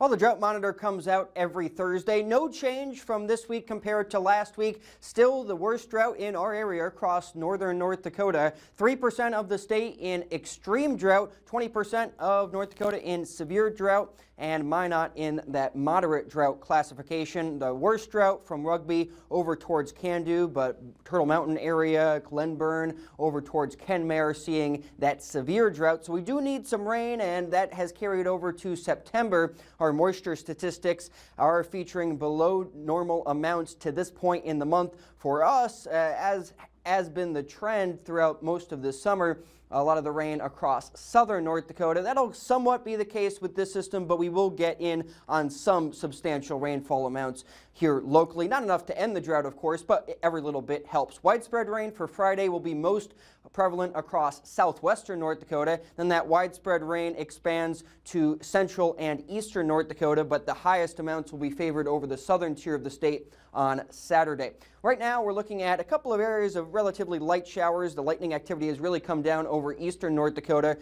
Well, the drought monitor comes out every Thursday. No change from this week compared to last week. Still the worst drought in our area across northern North Dakota. 3% of the state in extreme drought, 20% of North Dakota in severe drought, and Minot in that moderate drought classification. The worst drought from Rugby over towards Candu, but Turtle Mountain area, Glenburn, over towards Kenmare, seeing that severe drought. So we do need some rain, and that has carried over to September. Our moisture statistics are featuring below normal amounts to this point in the month. For us, as has been the trend throughout most of this summer, a lot of the rain across southern North Dakota. That'll somewhat be the case with this system, but we will get in on some substantial rainfall amounts here locally. Not enough to end the drought, of course, but every little bit helps. Widespread rain for Friday will be most prevalent across southwestern North Dakota. Then that widespread rain expands to central and eastern North Dakota, but the highest amounts will be favored over the southern tier of the state on Saturday. Right now, we're looking at a couple of areas of relatively light showers. The lightning activity has really come down over eastern North Dakota,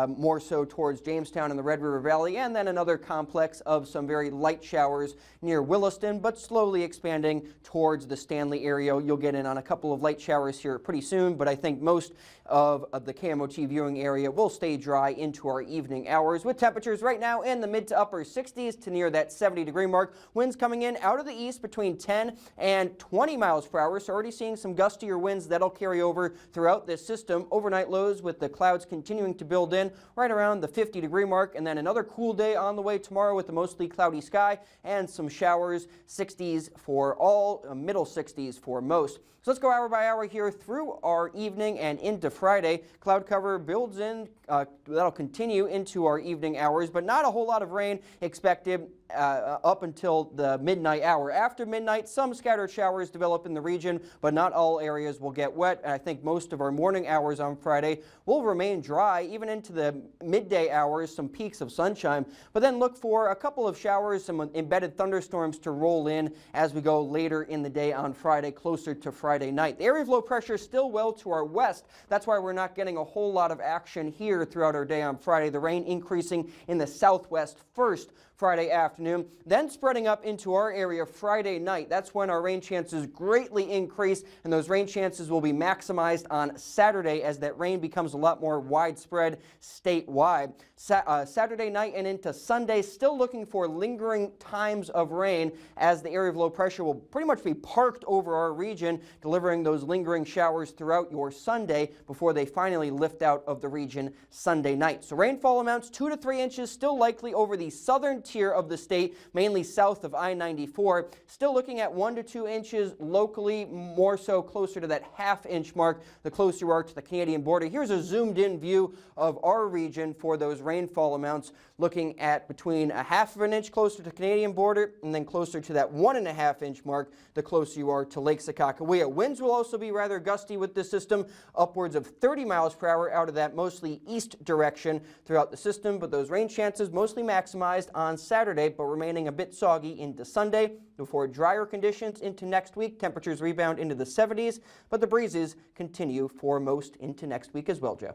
more so towards Jamestown and the Red River Valley, and then another complex of some very light showers near Williston, but slowly expanding towards the Stanley area. You'll get in on a couple of light showers here pretty soon, but I think most of the KMOT viewing area will stay dry into our evening hours, with temperatures right now in the mid to upper 60s to near that 70-degree mark. Winds coming in out of the east between 10 and 20 miles per hour, so already seeing some gustier winds that'll carry over throughout this system. Overnight lows with the clouds continuing to build in right around the 50-degree mark, and then another cool day on the way tomorrow with a mostly cloudy sky and some showers. 60s for all, middle 60s for most. So let's go hour by hour here through our evening and into Friday. Cloud cover builds in. That'll continue into our evening hours, but not a whole lot of rain expected up until the midnight hour. After midnight, some scattered showers develop in the region, but not all areas will get wet. And I think most of our morning hours on Friday will remain dry, even into the midday hours, some peaks of sunshine. But then look for a couple of showers, some embedded thunderstorms to roll in as we go later in the day on Friday, closer to Friday night. The area of low pressure is still well to our west. That's why we're not getting a whole lot of action here throughout our day on Friday. The rain increasing in the southwest first Friday afternoon, then spreading up into our area Friday night. That's when our rain chances greatly increase, and those rain chances will be maximized on Saturday as that rain becomes a lot more widespread statewide. Saturday night and into Sunday, still looking for lingering times of rain as the area of low pressure will pretty much be parked over our region, delivering those lingering showers throughout your Sunday before they finally lift out of the region Sunday night. So rainfall amounts 2 to 3 inches still likely over the southern tier of the state, mainly south of I-94. Still looking at 1 to 2 inches locally, more so closer to that half-inch mark the closer you are to the Canadian border. Here's a zoomed-in view of our region for those rainfall amounts, looking at between a half of an inch closer to the Canadian border and then closer to that 1.5 inch mark the closer you are to Lake Sakakawea. Winds will also be rather gusty with this system, upwards of 30 miles per hour out of that mostly east direction throughout the system, but those rain chances mostly maximized on Saturday, but remaining a bit soggy into Sunday before drier conditions into next week. Temperatures rebound into the 70s, but the breezes continue for most into next week as well, Joe.